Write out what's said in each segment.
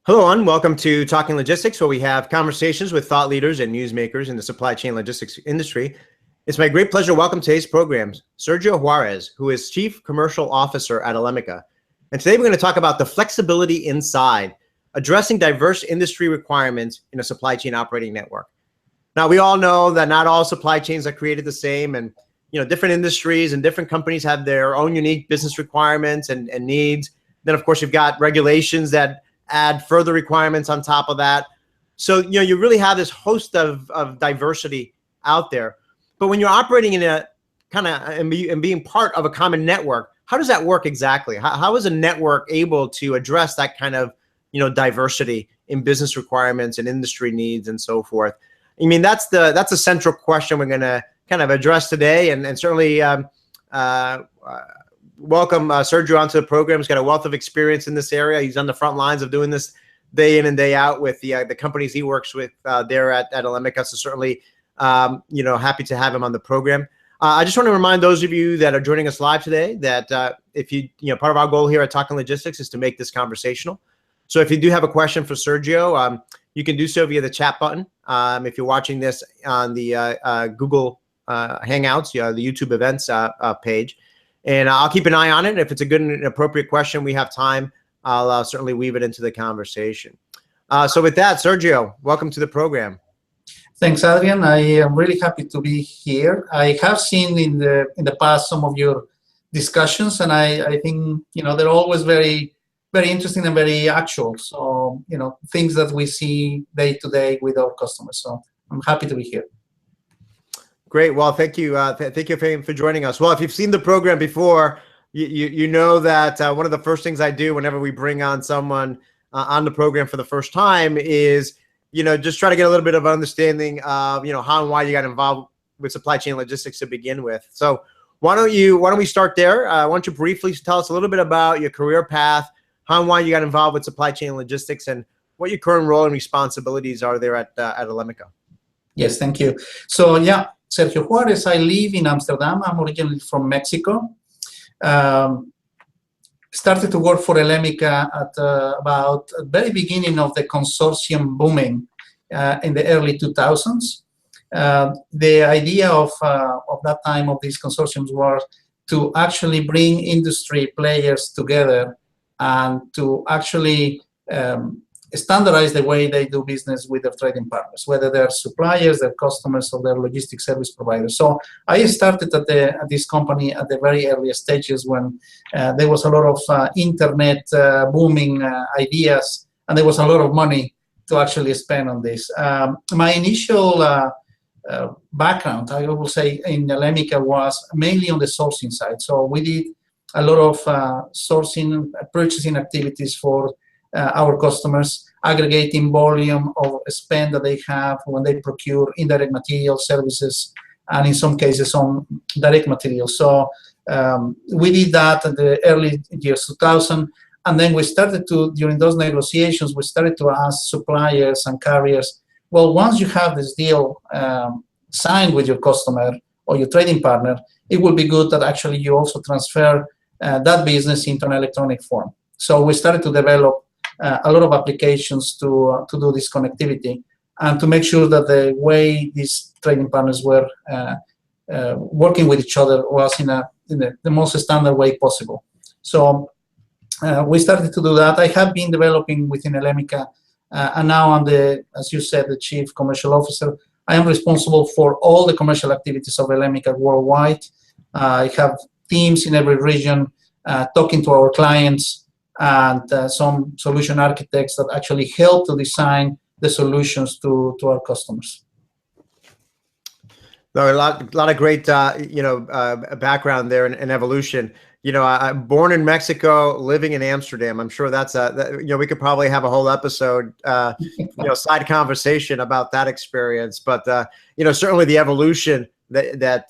Hello, and welcome to Talking Logistics, where we have conversations with thought leaders and newsmakers in the supply chain logistics industry. It's my great pleasure to welcome today's program Sergio Juarez, who is Chief Commercial Officer at Alemica. And today we're going to talk about the flexibility inside, addressing diverse industry requirements in a supply chain operating network. Now, we all know that not all supply chains are created the same, and different industries and different companies have their own unique business requirements and needs. Then, of course, you've got regulations that add further requirements on top of that. So, you really have this host of diversity out there. But when you're operating in a kind of and being part of a common network, how does that work exactly? How is a network able to address that kind of, diversity in business requirements and industry needs and so forth? I mean, that's a central question we're going to kind of address today, and certainly welcome Sergio onto the program. He's got a wealth of experience in this area. He's on the front lines of doing this day in and day out with the companies he works with there at Alemica. So certainly, happy to have him on the program. I just want to remind those of you that are joining us live today that if part of our goal here at Talking Logistics is to make this conversational. So if you do have a question for Sergio, you can do so via the chat button. If you're watching this on the Google Hangouts, the YouTube events page. And I'll keep an eye on it. If it's a good and appropriate question, we have time, I'll certainly weave it into the conversation. So with that, Sergio, welcome to the program. Thanks, Adrian. I am really happy to be here. I have seen in the past some of your discussions, and I think they're always very, very interesting and very actual. So things that we see day to day with our customers. So I'm happy to be here. Great. Well, thank you. Thank you for joining us. Well, if you've seen the program before, you know that one of the first things I do whenever we bring on someone on the program for the first time is, just try to get a little bit of understanding of, how and why you got involved with supply chain logistics to begin with. So why don't we start there? Why don't you briefly tell us a little bit about your career path, how and why you got involved with supply chain logistics, and what your current role and responsibilities are there at Alemica? Yes, thank you. So yeah. Sergio Juarez. I live in Amsterdam. I'm originally from Mexico. Started to work for Alemica at about the very beginning of the consortium booming in the early 2000s. The idea of that time of these consortiums was to actually bring industry players together and to actually standardize the way they do business with their trading partners, whether they're suppliers, their customers, or their logistics service providers. So I started at this company at the very early stages when there was a lot of internet booming ideas, and there was a lot of money to actually spend on this. My initial background, I will say, in Alemica was mainly on the sourcing side. So we did a lot of sourcing, purchasing activities for our customers, aggregating volume of spend that they have when they procure indirect material services, and in some cases on direct materials. So we did that in the early years 2000, and then we started to, during those negotiations, we started to ask suppliers and carriers, well, once you have this deal signed with your customer or your trading partner, it would be good that actually you also transfer that business into an electronic form. So we started to develop a lot of applications to do this connectivity and to make sure that the way these trading partners were working with each other was in the most standard way possible. So we started to do that. I have been developing within Alemica, and now I'm as you said, the Chief Commercial Officer. I am responsible for all the commercial activities of Alemica worldwide. I have teams in every region talking to our clients, and some solution architects that actually help to design the solutions to our customers. A lot of great background there and evolution. I'm born in Mexico, living in Amsterdam. I'm sure that's we could probably have a whole episode side conversation about that experience. But certainly the evolution that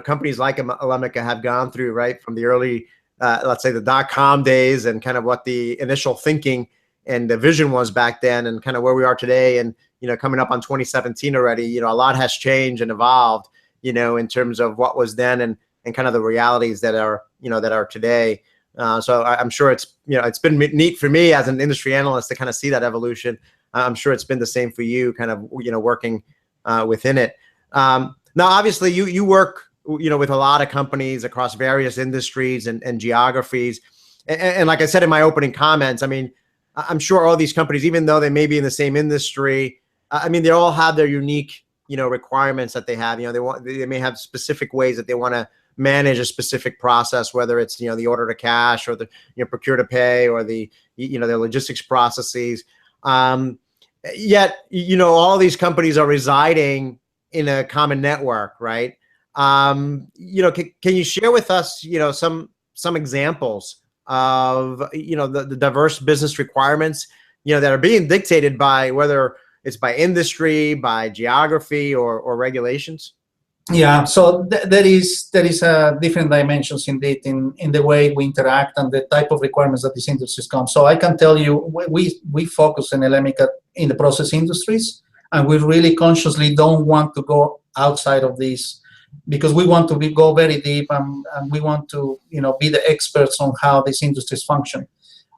companies like Alemica have gone through, right, from the early let's say the .com days and kind of what the initial thinking and the vision was back then, and kind of where we are today, and coming up on 2017 already. A lot has changed and evolved, in terms of what was then and kind of the realities that are today. So I'm sure it's, it's been neat for me as an industry analyst to kind of see that evolution. I'm sure it's been the same for you, kind of, working within it. Now, obviously, you work, with a lot of companies across various industries and geographies. And like I said in my opening comments, I mean, I'm sure all these companies, even though they may be in the same industry, I mean, they all have their unique, requirements that they have. They may have specific ways that they want to manage a specific process, whether it's, the order to cash or the, procure to pay, or the, their logistics processes. Yet, all these companies are residing in a common network, right? Can you share with us, some examples of, the diverse business requirements, that are being dictated by, whether it's by industry, by geography, or regulations? Yeah, so there is different dimensions indeed in the way we interact and the type of requirements that these industries come. So I can tell you, we focus in Elemica in the process industries, and we really consciously don't want to go outside of these, because we want to go very deep, and we want to be the experts on how these industries function.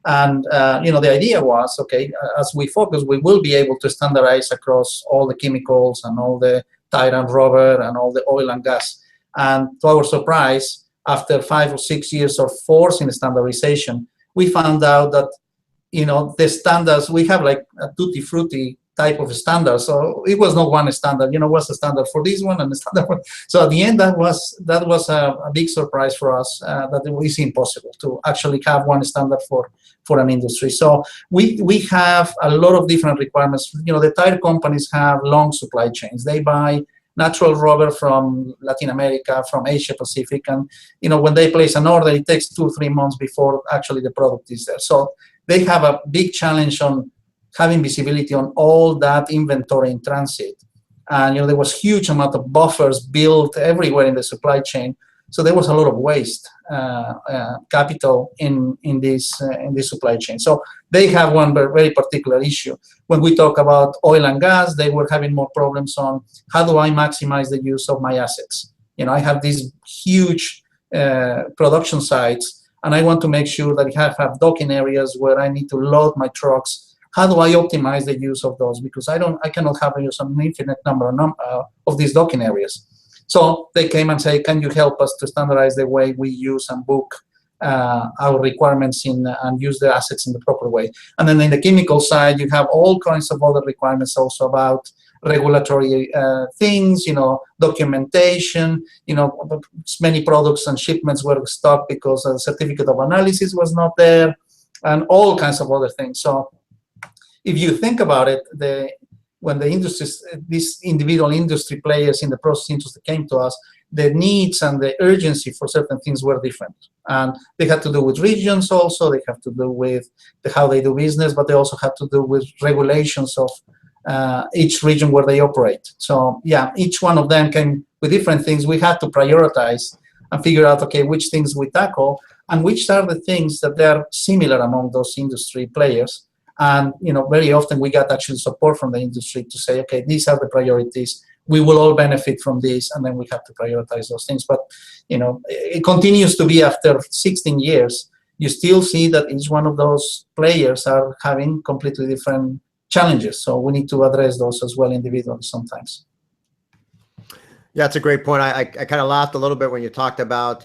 And the idea was, okay, as we focus, we will be able to standardize across all the chemicals and all the tire and rubber and all the oil and gas. And to our surprise, after 5 or 6 years of forcing standardization, we found out that the standards, we have like a tutti frutti type of standard. So it was not one standard. What's the standard for this one and the standard for. So at the end, that was a big surprise for us, that it was impossible to actually have one standard for an industry. So we have a lot of different requirements. The tire companies have long supply chains. They buy natural rubber from Latin America, from Asia Pacific, and when they place an order, it takes 2 or 3 months before actually the product is there. So they have a big challenge on having visibility on all that inventory in transit. And there was huge amount of buffers built everywhere in the supply chain. So there was a lot of waste capital in this supply chain. So they have one very particular issue. When we talk about oil and gas, they were having more problems on how do I maximize the use of my assets. I have these huge production sites, and I want to make sure that I have docking areas where I need to load my trucks. How do I optimize the use of those? Because I cannot have an infinite number of these docking areas. So they came and say, can you help us to standardize the way we use and book our requirements and use the assets in the proper way? And then in the chemical side, you have all kinds of other requirements also about regulatory things, documentation, many products and shipments were stopped because a certificate of analysis was not there, and all kinds of other things. So if you think about it, when the industries, these individual industry players in the process industry came to us, the needs and the urgency for certain things were different. And they had to do with regions also, they have to do with how they do business, but they also have to do with regulations of each region where they operate. So yeah, each one of them came with different things. We had to prioritize and figure out, okay, which things we tackle and which are the things that they're similar among those industry players. And very often we got actually support from the industry to say, okay, these are the priorities. We will all benefit from this, and then we have to prioritize those things. But it continues to be, after 16 years, you still see that each one of those players are having completely different challenges. So we need to address those as well individually sometimes. Yeah, that's a great point. I kind of laughed a little bit when you talked about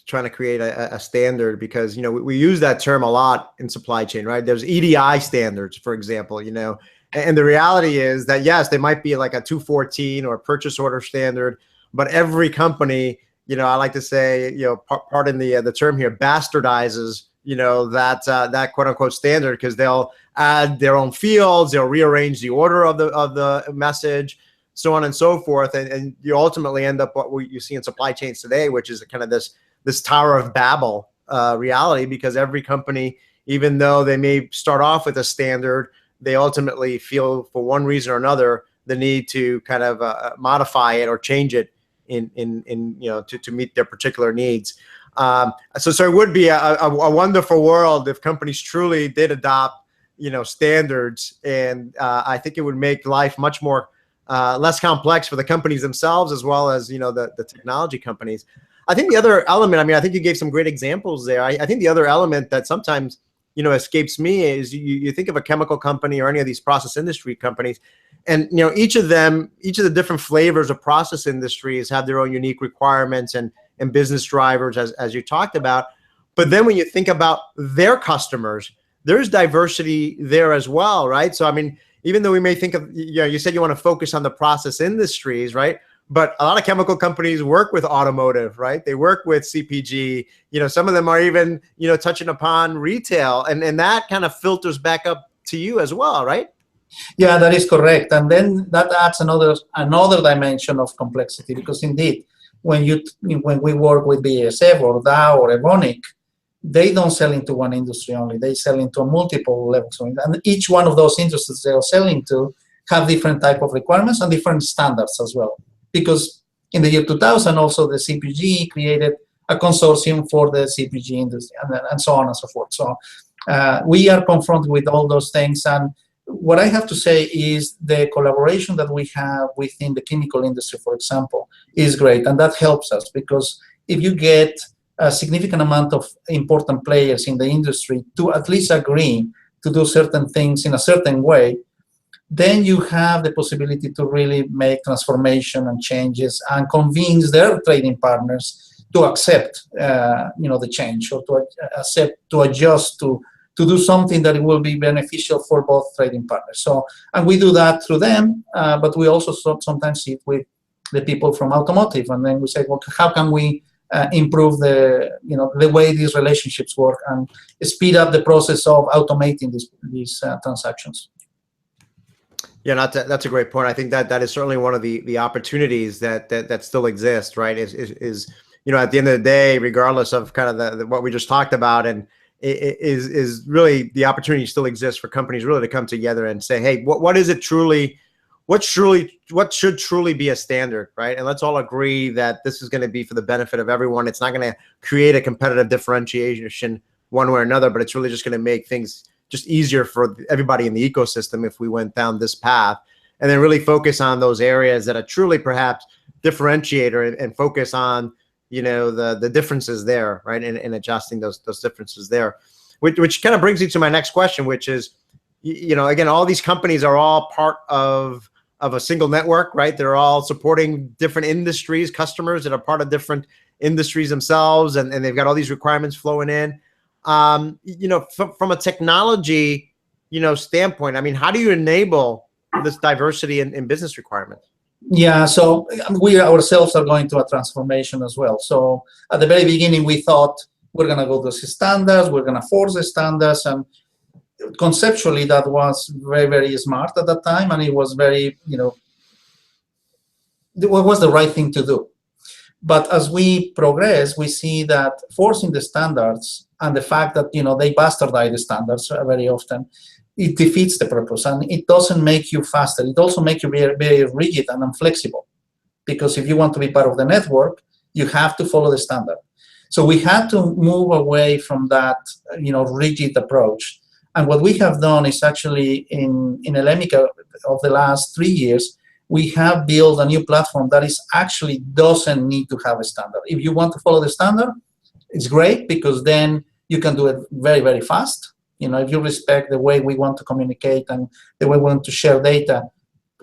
trying to create a standard, because we use that term a lot in supply chain, right? There's EDI standards, for example, and the reality is that yes, they might be like a 214 or purchase order standard, but every company, I like to say, pardon the term here, bastardizes that quote unquote standard, because they'll add their own fields, they'll rearrange the order of the message, so on and so forth, and you ultimately end up what you see in supply chains today, which is kind of this Tower of Babel reality, because every company, even though they may start off with a standard, they ultimately feel for one reason or another the need to kind of modify it or change it to meet their particular needs. So it would be a wonderful world if companies truly did adopt standards, and I think it would make life much more less complex for the companies themselves, as well as the technology companies. I think the other element, I mean, I think you gave some great examples there. I think the other element that sometimes, escapes me is you think of a chemical company or any of these process industry companies, and, each of the different flavors of process industries have their own unique requirements and business drivers, as you talked about. But then when you think about their customers, there's diversity there as well, right? So, I mean, even though we may think of, you said you want to focus on the process industries, right? But a lot of chemical companies work with automotive, right? They work with CPG. Some of them are even, touching upon retail, and that kind of filters back up to you as well, right? Yeah, that is correct. And then that adds another dimension of complexity, because indeed, when we work with BASF or Dow or Evonik, they don't sell into one industry only. They sell into multiple levels. And each one of those industries they are selling to have different type of requirements and different standards as well. Because in the year 2000, also the CPG created a consortium for the CPG industry, and so on and so forth. So we are confronted with all those things. And what I have to say is the collaboration that we have within the chemical industry, for example, is great. And that helps us, because if you get a significant amount of important players in the industry to at least agree to do certain things in a certain way, then you have the possibility to really make transformation and changes and convince their trading partners to accept, the change, or to adjust, to do something that will be beneficial for both trading partners. So, and we do that through them, but we also sometimes sit with the people from automotive, and then we say, well, how can we improve the way these relationships work and speed up the process of automating these transactions. Yeah, that's a great point. I think that is certainly one of the opportunities that still exist, right? Is at the end of the day, regardless of kind of what we just talked about, and is really the opportunity still exists for companies really to come together and say, hey, what should truly be a standard, right? And let's all agree that this is going to be for the benefit of everyone. It's not going to create a competitive differentiation one way or another, but it's really just going to make things just easier for everybody in the ecosystem if we went down this path, and then really focus on those areas that are truly perhaps differentiator, and focus on, the differences there, right? And adjusting those differences there, which kind of brings me to my next question, which is, again, all these companies are all part of a single network, right? They're all supporting different industries, customers that are part of different industries themselves, and they've got all these requirements flowing in. From a technology, standpoint, I mean, how do you enable this diversity in business requirements? Yeah, so we ourselves are going through a transformation as well. So at the very beginning, we thought we're going to go to standards, we're going to force the standards, and conceptually that was very, very smart at that time, and it was very, it was the right thing to do. But as we progress, we see that forcing the standards and the fact that, they bastardize the standards very often, it defeats the purpose, and it doesn't make you faster. It also makes you very, very rigid and inflexible, because if you want to be part of the network, you have to follow the standard. So we had to move away from that, rigid approach. And what we have done is actually in Elemica of the last 3 years, we have built a new platform that is actually doesn't need to have a standard. If you want to follow the standard, it's great, because then you can do it very, very fast. If you respect the way we want to communicate and the way we want to share data,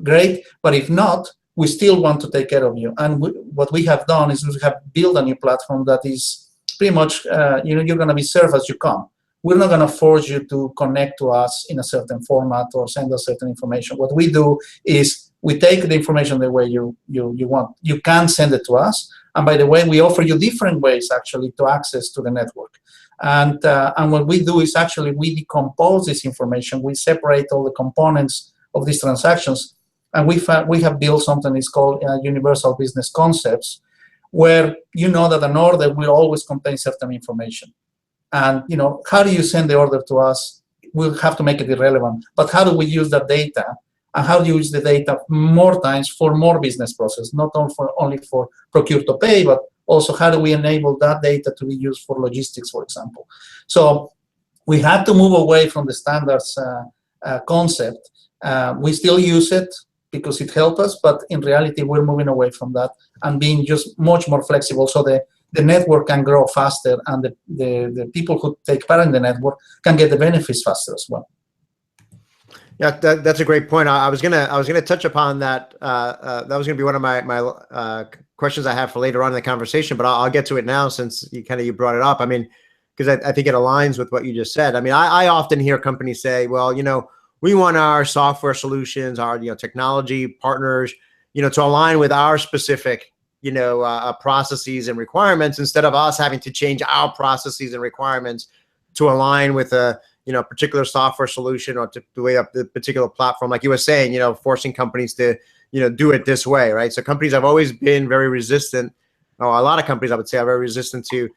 great. But if not, we still want to take care of you. And what we have done is we have built a new platform that is pretty much, you're going to be served as you come. We're not going to force you to connect to us in a certain format or send us certain information. What we do is we take the information the way you want. You can send it to us. And by the way, we offer you different ways actually to access to the network. And what we do is actually we decompose this information. We separate all the components of these transactions. And we have built something that's called Universal Business Concepts, where that an order will always contain certain information. And how do you send the order to us? We'll have to make it irrelevant. But how do we use that data? And how do you use the data more times for more business process, not only for procure to pay, but also how do we enable that data to be used for logistics, for example? So we had to move away from the standards concept. We still use it because it helps us, but in reality, we're moving away from that and being just much more flexible. So the network can grow faster, and the people who take part in the network can get the benefits faster as well. Yeah, that's a great point. I was gonna touch upon that. That was gonna be one of my questions I have for later on in the conversation, but I'll get to it now since you brought it up. I mean, because I think it aligns with what you just said. I mean, I often hear companies say, well, we want our software solutions, our technology partners, to align with our specific processes and requirements, instead of us having to change our processes and requirements to align with a particular software solution or to the way up the particular platform. Like you were saying, forcing companies to do it this way, right? So companies have always been very resistant, or a lot of companies I would say are very resistant to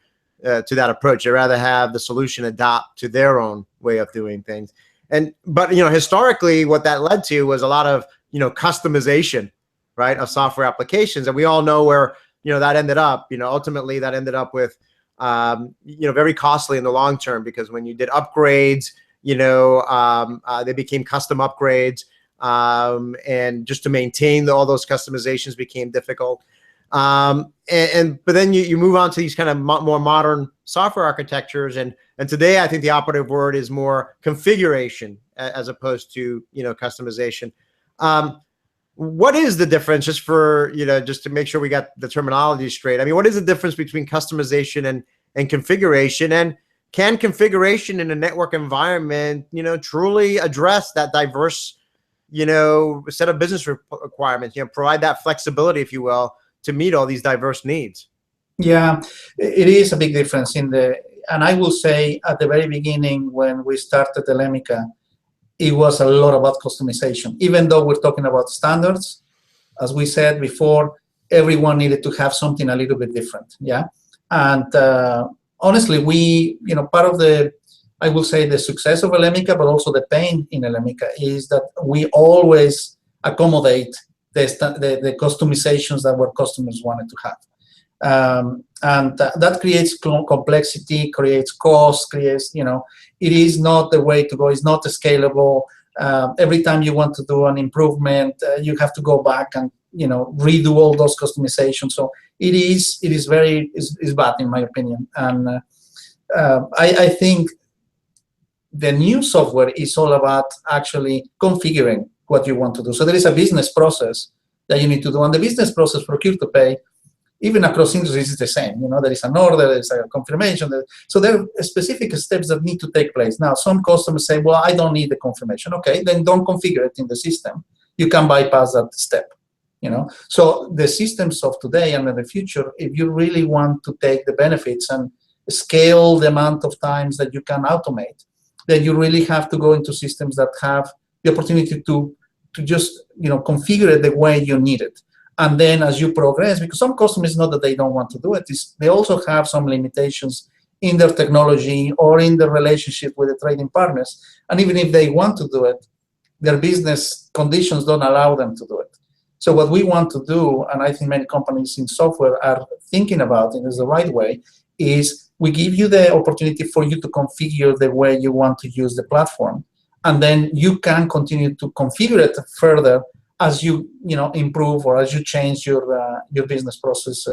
that approach. They rather have the solution adapt to their own way of doing things. But historically, what that led to was a lot of customization, right, of software applications, and we all know where that ended up. Ultimately, that ended up with very costly in the long term, because when you did upgrades, they became custom upgrades, and just to maintain all those customizations became difficult. But then you move on to these kind of more modern software architectures, and today I think the operative word is more configuration as opposed to customization. What is the difference, just for just to make sure we got the terminology straight? I mean, what is the difference between customization and configuration, and can configuration in a network environment truly address that diverse set of business requirements, provide that flexibility, if you will, to meet all these diverse needs? Yeah, it is a big difference and I will say at the very beginning when we started Elemica, it was a lot about customization. Even though we're talking about standards, as we said before, everyone needed to have something a little bit different. Yeah, and honestly, part of I will say the success of Elemica, but also the pain in Elemica, is that we always accommodate the customizations that our customers wanted to have. And that creates complexity, creates cost, it is not the way to go. It's not scalable. Every time you want to do an improvement, you have to go back and redo all those customizations. So it is bad, in my opinion. And I think the new software is all about actually configuring what you want to do. So there is a business process that you need to do, and the business process for procure to pay, even across industries, is the same. There is an order, there is a confirmation. So there are specific steps that need to take place. Now, some customers say, well, I don't need the confirmation. Okay, then don't configure it in the system. You can bypass that step. So the systems of today and in the future, if you really want to take the benefits and scale the amount of times that you can automate, then you really have to go into systems that have the opportunity to just configure it the way you need it. And then as you progress, because some customers know that they don't want to do it, they also have some limitations in their technology or in their relationship with the trading partners. And even if they want to do it, their business conditions don't allow them to do it. So what we want to do, and I think many companies in software are thinking about it as the right way, is we give you the opportunity for you to configure the way you want to use the platform. And then you can continue to configure it further as you improve or as you change your business process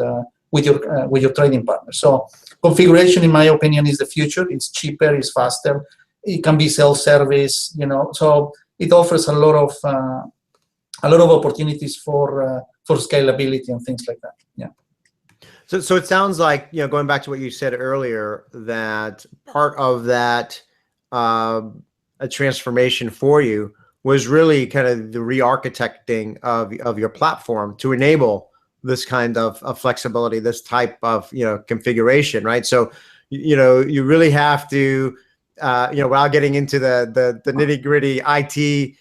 with your trading partner. So configuration, in my opinion, is the future. It's cheaper, it's faster, it can be self-service. So it offers a lot of opportunities for scalability and things like that. Yeah. So it sounds like, going back to what you said earlier, that part of that a transformation for you was really kind of the re-architecting of your platform to enable this kind of flexibility, this type of configuration, right? So you really have to without getting into the nitty-gritty IT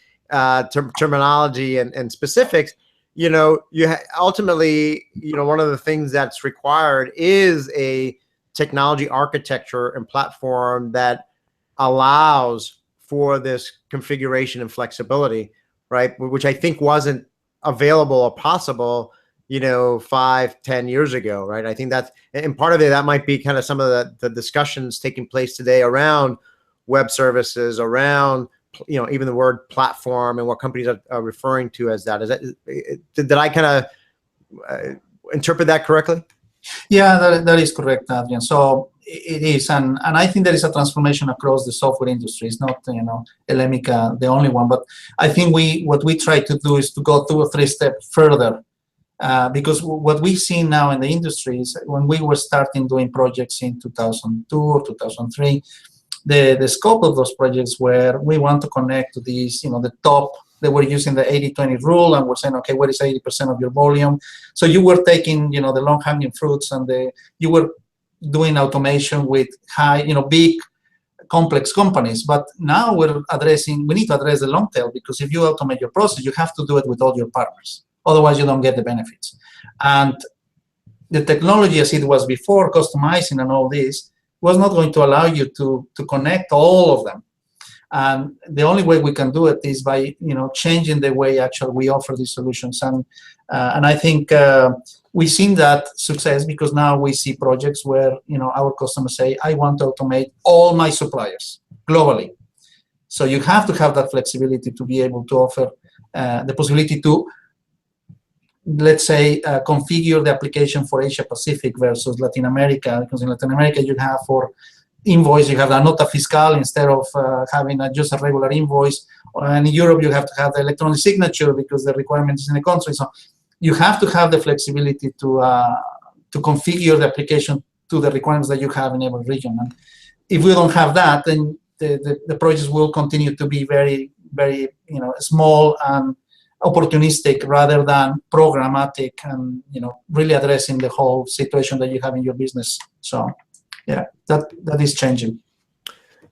terminology and specifics, ultimately one of the things that's required is a technology architecture and platform that allows for this configuration and flexibility, right? Which I think wasn't available or possible, 5-10 years ago, right? I think that's, and part of it, that might be kind of some of the discussions taking place today around web services, around, even the word platform and what companies are referring to as that. Did I kind of interpret that correctly? Yeah, that is correct, Adrian. So it is, and I think there is a transformation across the software industry. It's not, Elemica the only one, but I think what we try to do is to go 2 or 3 steps further, because what we see now in the industry is when we were starting doing projects in 2002 or 2003, the scope of those projects where we want to connect to these, the top. They were using the 80-20 rule, and we're saying, okay, what is 80% of your volume? So you were taking, the long-hanging fruits, and you were doing automation with high, big, complex companies. But now we need to address the long tail, because if you automate your process, you have to do it with all your partners. Otherwise, you don't get the benefits. And the technology, as it was before, customizing and all this, was not going to allow you to connect all of them. And the only way we can do it is by changing the way actually we offer these solutions. And I think we've seen that success, because now we see projects where our customers say, I want to automate all my suppliers globally. So you have to have that flexibility to be able to offer the possibility to, let's say, configure the application for Asia Pacific versus Latin America, because in Latin America you have for invoice, you have a nota fiscal instead of having just a regular invoice. And in Europe, you have to have the electronic signature because the requirement is in the country. So you have to have the flexibility to configure the application to the requirements that you have in every region. And if we don't have that, then the projects will continue to be very, very small and opportunistic rather than programmatic, and really addressing the whole situation that you have in your business. So yeah, that is changing.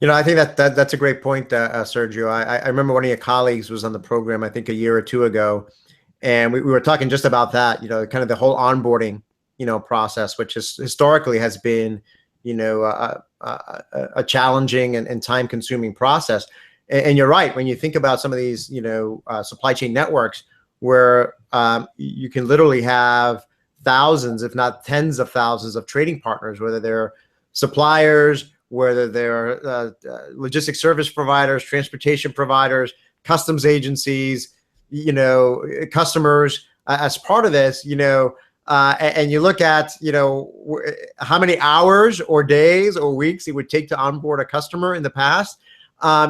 I think that's a great point, Sergio. I remember one of your colleagues was on the program, I think a year or two ago, and we were talking just about that, kind of the whole onboarding, process, which historically has been, a challenging and time-consuming process. And you're right, when you think about some of these, supply chain networks where you can literally have thousands, if not tens of thousands of trading partners, whether they're suppliers, whether they're logistics service providers, transportation providers, customs agencies, customers as part of this, and you look at, how many hours or days or weeks it would take to onboard a customer in the past,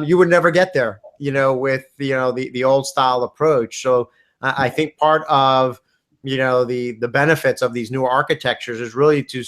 you would never get there, with, the old style approach. So I think part of, the benefits of these new architectures is really to,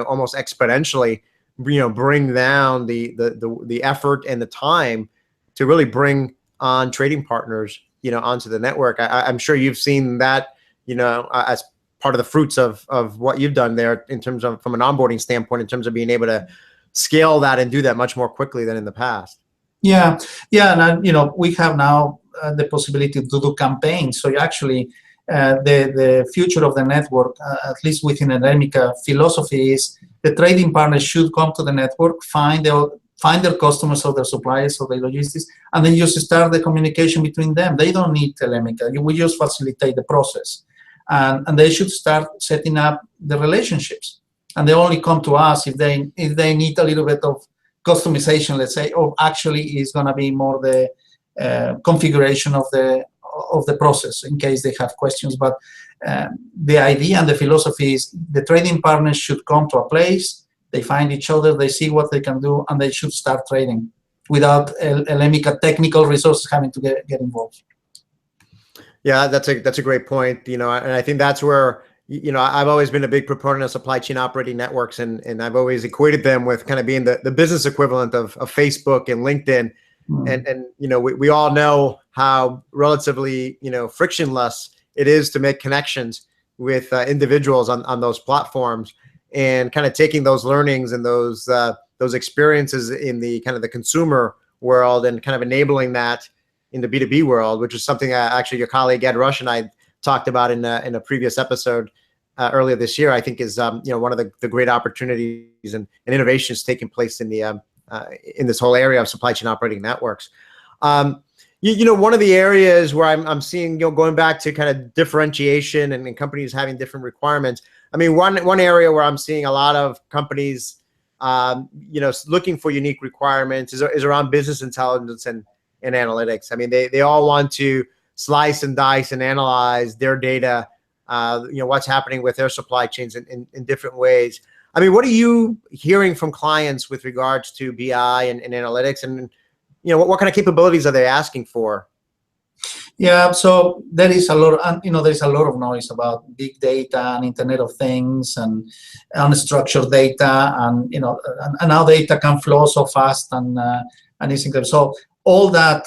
almost exponentially, bring down the effort and the time to really bring on trading partners, onto the network. I'm sure you've seen that, as part of the fruits of what you've done there in terms of, from an onboarding standpoint, in terms of being able to scale that and do that much more quickly than in the past. Yeah, and we have now the possibility to do campaigns. So you actually, the future of the network, at least within the Elemica philosophy, is the trading partners should come to the network, find their customers or their suppliers or their logistics, and then just start the communication between them. They don't need Elemica. We just facilitate the process, and they should start setting up the relationships. And they only come to us if they need a little bit of customization, let's say, or actually is going to be more the configuration of the process in case they have questions. But the idea and the philosophy is the trading partners should come to a place, they find each other, they see what they can do, and they should start trading without Elemica technical resources having to get involved. Yeah, that's a great point. And I think that's where, I've always been a big proponent of supply chain operating networks, and I've always equated them with kind of being the business equivalent of Facebook and LinkedIn. And we all know how relatively, frictionless it is to make connections with individuals on those platforms, and kind of taking those learnings and those experiences in the kind of the consumer world and kind of enabling that in the B2B world, which is something actually your colleague Ed Rush and I talked about in a previous episode earlier this year. I think is one of the great opportunities and innovations taking place in the in this whole area of supply chain operating networks. One of the areas where I'm seeing, going back to kind of differentiation and companies having different requirements. I mean, one area where I'm seeing a lot of companies, looking for unique requirements is around business intelligence and analytics. I mean, they all want to slice and dice and analyze their data what's happening with their supply chains in different ways. I mean, what are you hearing from clients with regards to BI and analytics, and what kind of capabilities are they asking for? Yeah, so there is a lot, there is a lot of noise about big data and Internet of Things and unstructured data, and and how data can flow so fast and it's incredible. So all that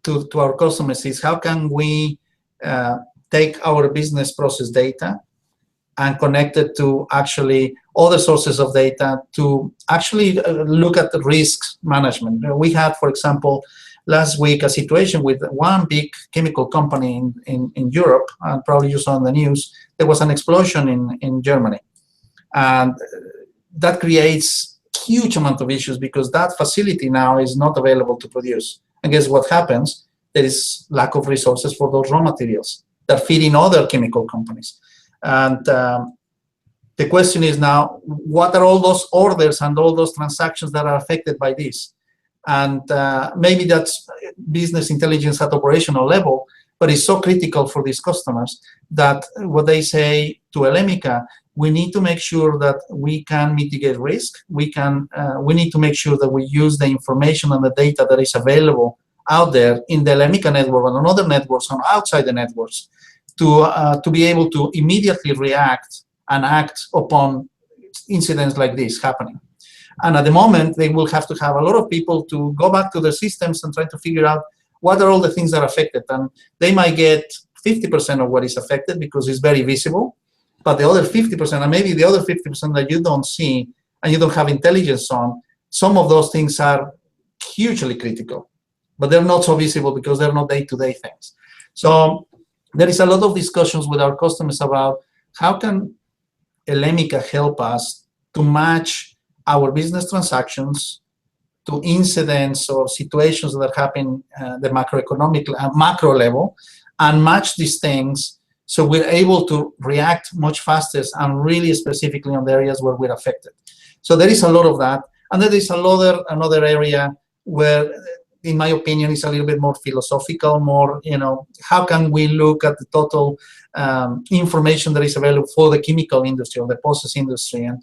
to our customers is, how can we take our business process data and connect it to actually other sources of data to actually look at the risk management. We had, for example, last week a situation with one big chemical company in Europe, and probably you saw in the news, there was an explosion in Germany. And that creates huge amount of issues because that facility now is not available to produce. And guess what happens? There is lack of resources for those raw materials that feed in other chemical companies. And the question is now, what are all those orders and all those transactions that are affected by this? And maybe that's business intelligence at operational level, but it's so critical for these customers that what they say to Elemica, we need to make sure that we can mitigate risk. We need to make sure that we use the information and the data that is available out there in the Elemica network and on other networks and outside the networks to be able to immediately react and act upon incidents like this happening. And at the moment, they will have to have a lot of people to go back to the systems and try to figure out what are all the things that are affected. And they might get 50% of what is affected because it's very visible, but the other 50%, and maybe the other 50% that you don't see and you don't have intelligence on, some of those things are hugely critical, but they're not so visible because they're not day-to-day things. So there is a lot of discussions with our customers about how can Elemica help us to match our business transactions to incidents or situations that happen at the macroeconomic macro level, and match these things so we're able to react much faster and really specifically on the areas where we're affected. So there is a lot of that. And there is another area where, in my opinion, is a little bit more philosophical, more, how can we look at the total information that is available for the chemical industry or the process industry, and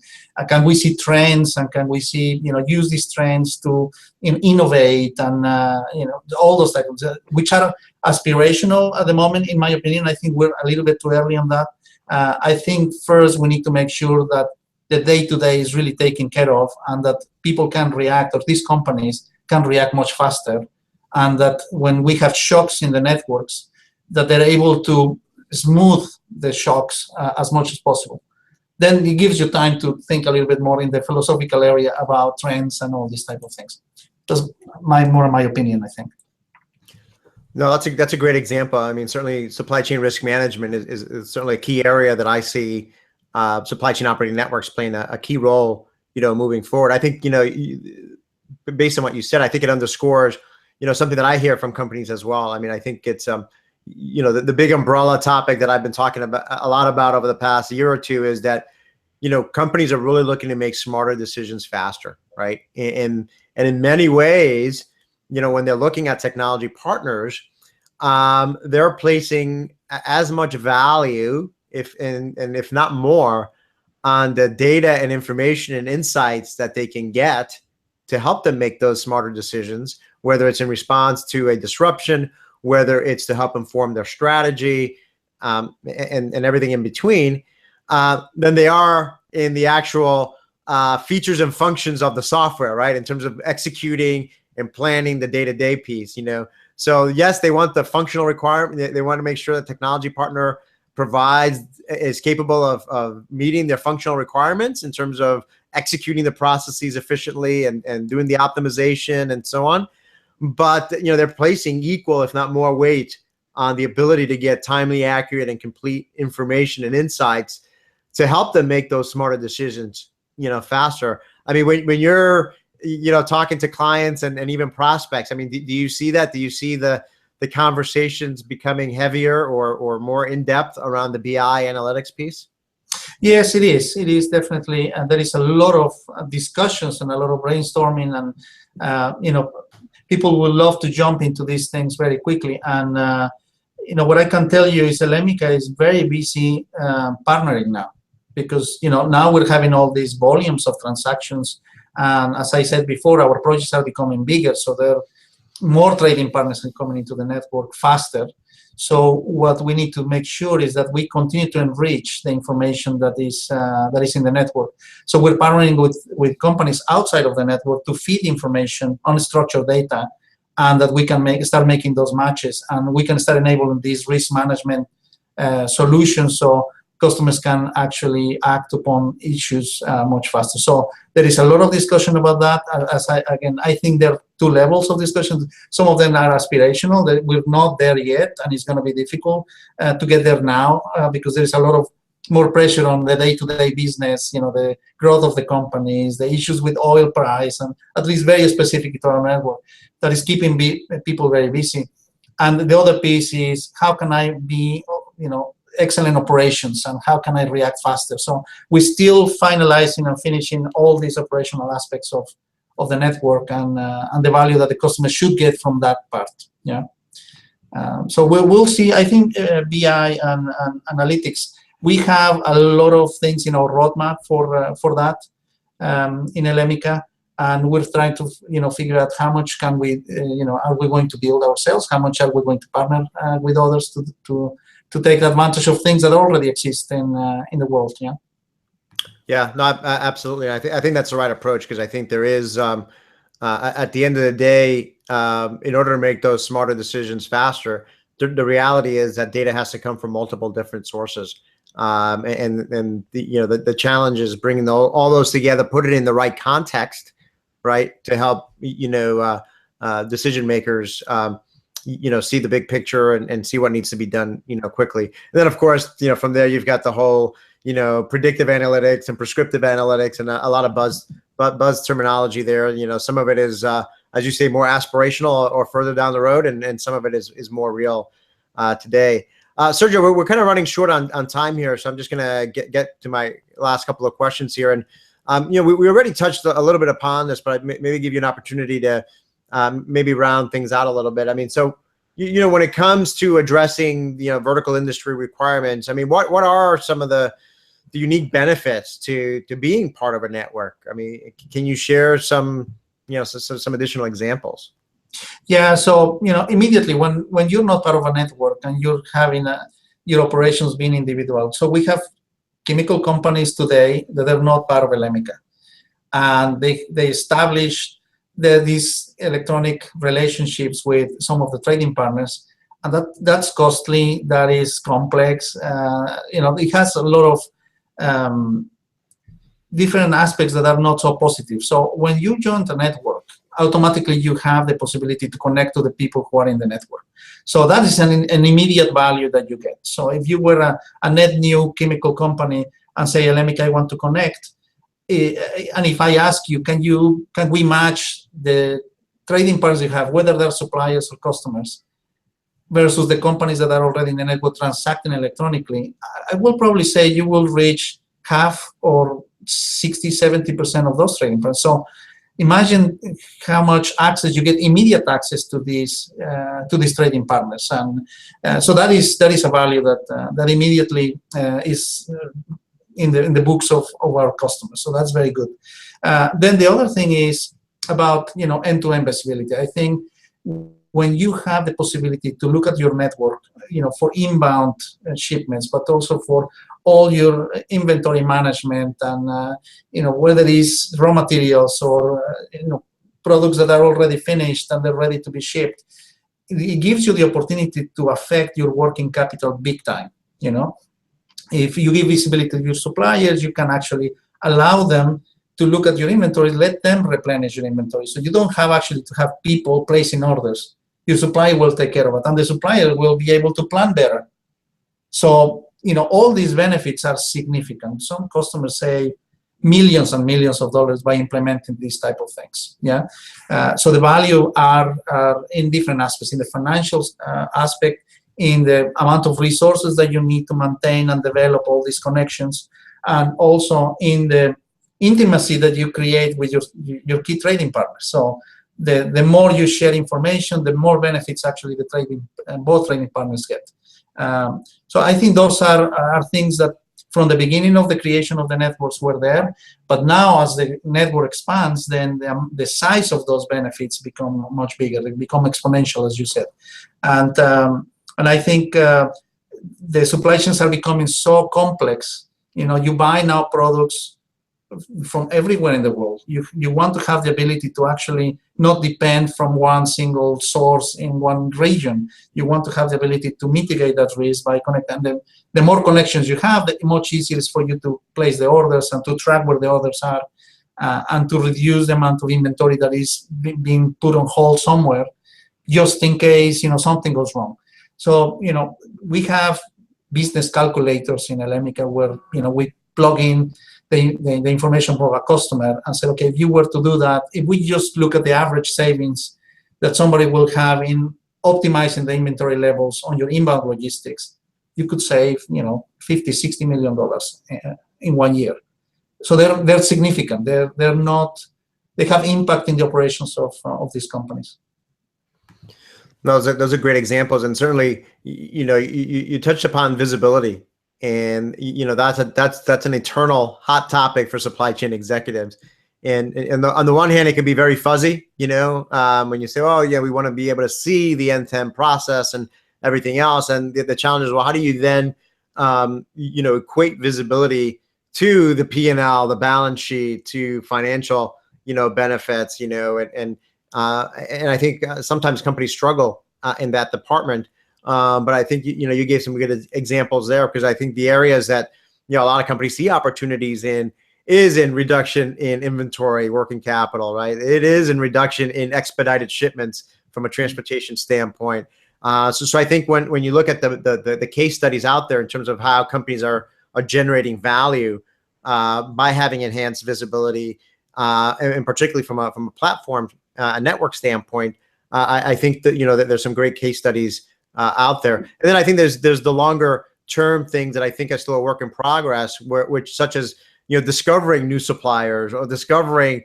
can we see trends, and can we see, use these trends to innovate, and all those types, which are aspirational at the moment, in my opinion. I think we're a little bit too early on that. I think first we need to make sure that the day-to-day is really taken care of, and that people can react, or these companies can react much faster, and that when we have shocks in the networks, that they're able to smooth the shocks as much as possible. Then it gives you time to think a little bit more in the philosophical area about trends and all these type of things. That's more my opinion, I think. No, that's a great example. I mean, certainly supply chain risk management is certainly a key area that I see supply chain operating networks playing a key role, moving forward. I think, based on what you said, I think it underscores, something that I hear from companies as well. I mean, I think it's, the big umbrella topic that I've been talking about a lot about over the past year or two is that, companies are really looking to make smarter decisions faster, right? And in many ways, when they're looking at technology partners, they're placing as much value, if not more, on the data and information and insights that they can get to help them make those smarter decisions, whether it's in response to a disruption, whether it's to help inform their strategy, and everything in between, than they are in the actual features and functions of the software, right? In terms of executing and planning the day-to-day piece, So yes, they want the functional requirement. They want to make sure that technology partner is capable of meeting their functional requirements in terms of executing the processes efficiently and doing the optimization and so on. But they're placing equal, if not more, weight on the ability to get timely, accurate, and complete information and insights to help them make those smarter decisions, faster. I mean, when you're talking to clients and even prospects, I mean, do you see that? Do you see the conversations becoming heavier or more in-depth around the BI analytics piece? Yes, it is. It is definitely. And there is a lot of discussions and a lot of brainstorming, and people will love to jump into these things very quickly. And what I can tell you is Elemica is very busy partnering now, because now we're having all these volumes of transactions, and as I said before, our projects are becoming bigger, so there are more trading partners are coming into the network faster. So what we need to make sure is that we continue to enrich the information that is in the network. So we're partnering with companies outside of the network to feed information, unstructured data, and that we can start making those matches, and we can start enabling these risk management solutions so customers can actually act upon issues much faster. So there is a lot of discussion about that. I think there are two levels of discussion. Some of them are aspirational, that we're not there yet, and it's going to be difficult to get there now because there is a lot of more pressure on the day-to-day business, the growth of the companies, the issues with oil price, and at least very specific to our network, that is keeping people very busy. And the other piece is, how can I be, excellent operations, and how can I react faster? So we're still finalizing and finishing all these operational aspects of the network and the value that the customer should get from that part. Yeah. So we'll see. I think BI and analytics, we have a lot of things in our roadmap for that in Elemica, and we're trying to figure out how much can we are we going to build ourselves, how much are we going to partner with others to take advantage of things that already exist in the world. Yeah. Yeah, no, absolutely. I think that's the right approach, because I think there is, at the end of the day, in order to make those smarter decisions faster, the reality is that data has to come from multiple different sources, and the challenge is bringing all those together, put it in the right context, right, to help decision makers see the big picture and see what needs to be done quickly. And then of course from there you've got the whole predictive analytics and prescriptive analytics, and a lot of buzz terminology there. Some of it is as you say, more aspirational or further down the road, and some of it is more real today. Sergio, we're kind of running short on time here, so I'm just gonna get to my last couple of questions here. And we already touched a little bit upon this, but I'd maybe give you an opportunity to maybe round things out a little bit. I mean, so when it comes to addressing vertical industry requirements, I mean, what are some of the unique benefits to being part of a network? I mean, can you share some some additional examples? Yeah, so immediately when you're not part of a network and you're having your operations being individual, so we have chemical companies today that are not part of Elemica, and they establish these electronic relationships with some of the trading partners, and that's costly, that is complex. It has a lot of different aspects that are not so positive. So when you join the network, automatically you have the possibility to connect to the people who are in the network. So that is an immediate value that you get. So if you were a net new chemical company and say, Elemica, I want to connect, and if I ask you, can we match the trading partners you have, whether they're suppliers or customers, versus the companies that are already in the network transacting electronically, I will probably say you will reach half or 60–70% of those trading partners. So imagine how much access you get, immediate access to these trading partners, and so that is a value that immediately is in the books of our customers. So that's very good. Then the other thing is about end-to-end visibility. I think when you have the possibility to look at your network, for inbound shipments, but also for all your inventory management, and whether it is raw materials or products that are already finished and they're ready to be shipped, it gives you the opportunity to affect your working capital big time. If you give visibility to your suppliers, you can actually allow them to look at your inventory, let them replenish your inventory. So you don't have actually to have people placing orders. Your supplier will take care of it, and the supplier will be able to plan better. So, all these benefits are significant. Some customers save millions and millions of dollars by implementing these type of things. Yeah. So the value are in different aspects, in the financial aspect, in the amount of resources that you need to maintain and develop all these connections, and also in the intimacy that you create with your key trading partners. So the more you share information, the more benefits actually the both trading partners get. So I think those are things that from the beginning of the creation of the networks were there, but now as the network expands, then the size of those benefits become much bigger. They become exponential, as you said, and I think the supply chains are becoming so complex. You buy now products from everywhere in the world. You want to have the ability to actually not depend from one single source in one region. You want to have the ability to mitigate that risk by connecting them. The more connections you have, the much easier it is for you to place the orders and to track where the orders are, and to reduce the amount of inventory that is being put on hold somewhere, just in case something goes wrong. So we have business calculators in Elemica where we plug in the information for a customer and say, okay, if you were to do that, if we just look at the average savings that somebody will have in optimizing the inventory levels on your inbound logistics, you could save, $50–60 million in 1 year. So they're significant. They're not. They have impact in the operations of these companies. No, those are great examples, and certainly, you touched upon visibility. And that's an eternal hot topic for supply chain executives. And on the one hand, it can be very fuzzy, when you say, oh yeah, we want to be able to see the end-to-end process and everything else. And the challenge is, well, how do you then equate visibility to the P&L, the balance sheet, to financial benefits, and I think sometimes companies struggle in that department. But I think you gave some good examples there, because I think the areas that a lot of companies see opportunities in is in reduction in inventory, working capital, right? It is in reduction in expedited shipments from a transportation standpoint. So I think when you look at the case studies out there in terms of how companies are generating value by having enhanced visibility, and particularly from a platform, a network standpoint, I think that that there's some great case studies out there. And then I think there's the longer term things that I think are still a work in progress, which such as discovering new suppliers or discovering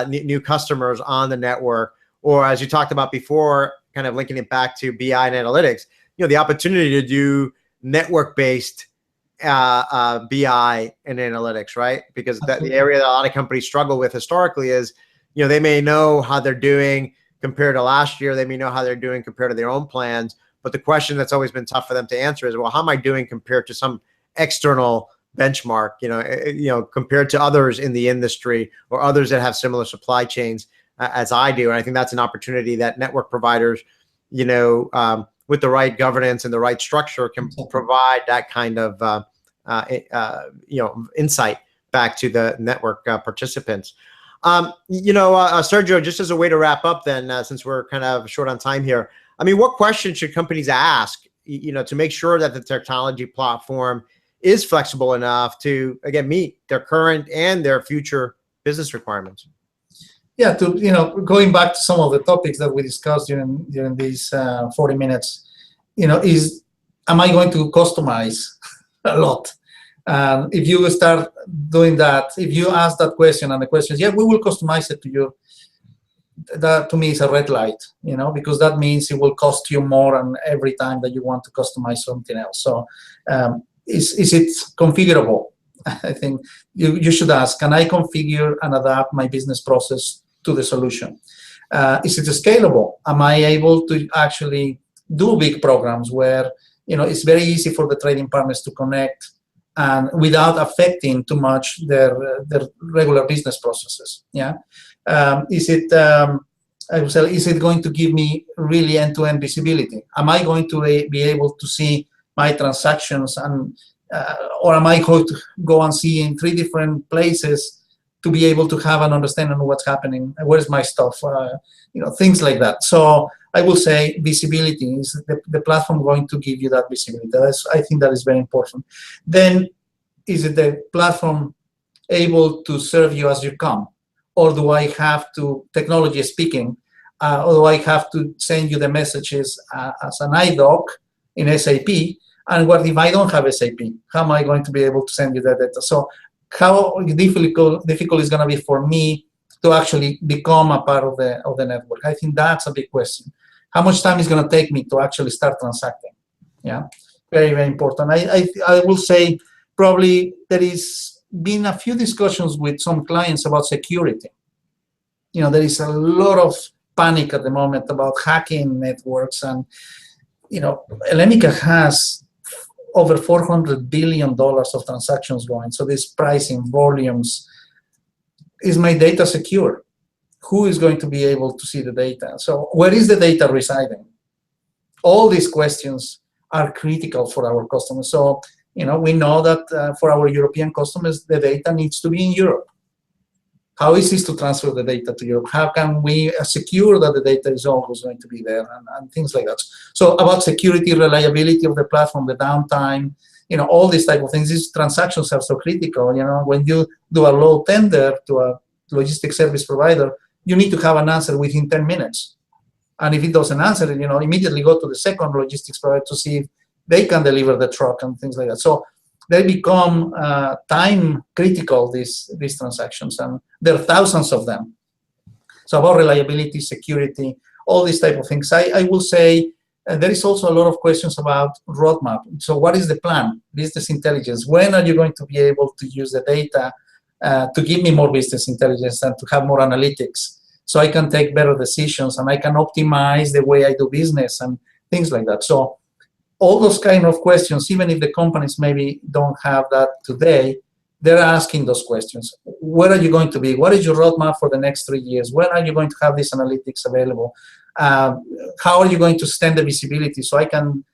new customers on the network, or as you talked about before, kind of linking it back to BI and analytics, the opportunity to do network-based BI and analytics, right? Because the area that a lot of companies struggle with historically is, they may know how they're doing compared to last year, they may know how they're doing compared to their own plans, but the question that's always been tough for them to answer is, well, how am I doing compared to some external benchmark, compared to others in the industry or others that have similar supply chains as I do? And I think that's an opportunity that network providers, with the right governance and the right structure, can provide that kind of, insight back to the network participants. Sergio, just as a way to wrap up then, since we're kind of short on time here, I mean, what questions should companies ask, to make sure that the technology platform is flexible enough to, again, meet their current and their future business requirements? Yeah, going back to some of the topics that we discussed during these 40 minutes, am I going to customize a lot? If you start doing that, if you ask that question and the question is, yeah, we will customize it to you, that to me is a red light, because that means it will cost you more and every time that you want to customize something else. So is it configurable? I think you should ask, can I configure and adapt my business process to the solution? Is it scalable? Am I able to actually do big programs where it's very easy for the trading partners to connect and without affecting too much their regular business processes? Yeah. Is it going to give me really end-to-end visibility? Am I going to be able to see my transactions, and or am I going to go and see in 3 different places to be able to have an understanding of what's happening? Where's my stuff? Things like that. So I will say visibility is the platform going to give you that visibility. I think that is very important. Then, is it the platform able to serve you as you come? Or do I have to, technology speaking, or do I have to send you the messages as an iDoc in SAP? And what if I don't have SAP? How am I going to be able to send you that data? So how difficult is going to be for me to actually become a part of the network? I think that's a big question. How much time is going to take me to actually start transacting? Yeah, very, very important. I will say probably there is been a few discussions with some clients about security. There is a lot of panic at the moment about hacking networks, and Elemica has over $400 billion of transactions going. So this pricing volumes, is my data secure? Who is going to be able to see the data? So where is the data residing? All these questions are critical for our customers. So we know that for our European customers, the data needs to be in Europe. How is this to transfer the data to Europe? How can we secure that the data is always going to be there, and things like that? So about security, reliability of the platform, the downtime, all these type of things. These transactions are so critical. When you do a low tender to a logistics service provider, you need to have an answer within 10 minutes. And if it doesn't answer, immediately go to the second logistics provider to see if they can deliver the truck and things like that. So they become time critical, these transactions, and there are thousands of them. So about reliability, security, all these type of things. I will say there is also a lot of questions about roadmap. So what is the plan? Business intelligence. When are you going to be able to use the data to give me more business intelligence and to have more analytics, so I can take better decisions and I can optimize the way I do business and things like that? So all those kind of questions, even if the companies maybe don't have that today, they're asking those questions. Where are you going to be? What is your roadmap for the next 3 years? When are you going to have these analytics available? How are you going to extend the visibility so I can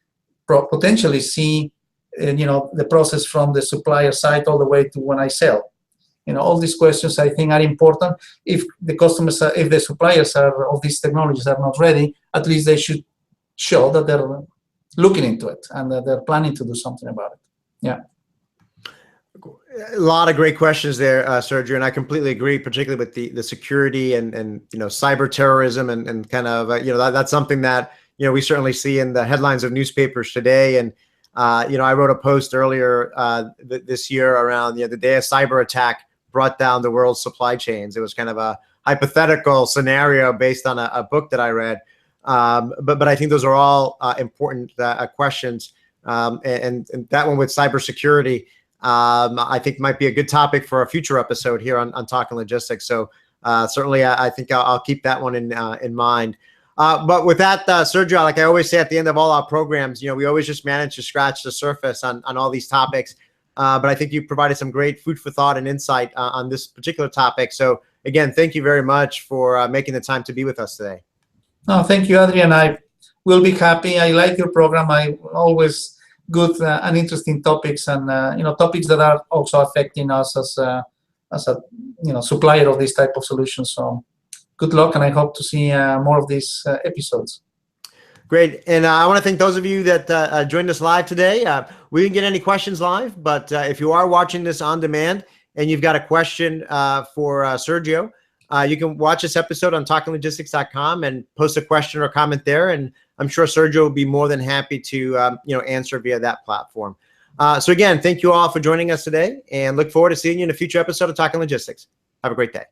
potentially see the process from the supplier side all the way to when I sell? All these questions I think are important. If the customers, if the suppliers of these technologies are not ready, at least they should show that they're looking into it and that they're planning to do something about it. Yeah. A lot of great questions there, Sergio, and I completely agree, particularly with the security and cyber terrorism and kind of that's something that we certainly see in the headlines of newspapers today. And I wrote a post earlier this year around the day a cyber attack brought down the world's supply chains. It was kind of a hypothetical scenario based on a book that I read. But I think those are all important questions, and that one with cybersecurity, I think might be a good topic for a future episode here on Talking Logistics. So certainly, I think I'll keep that one in mind. But with that, Sergio, like I always say at the end of all our programs, we always just manage to scratch the surface on all these topics. But I think you provided some great food for thought and insight on this particular topic. So again, thank you very much for making the time to be with us today. No, thank you, Adrian. I will be happy. I like your program. I always good and interesting topics, and topics that are also affecting us as a supplier of this type of solutions. So good luck, and I hope to see more of these episodes. Great, and I want to thank those of you that joined us live today. We didn't get any questions live, but if you are watching this on demand and you've got a question for Sergio, you can watch this episode on talkinglogistics.com and post a question or comment there, and I'm sure Sergio will be more than happy to answer via that platform. So again, thank you all for joining us today, and look forward to seeing you in a future episode of Talking Logistics. Have a great day.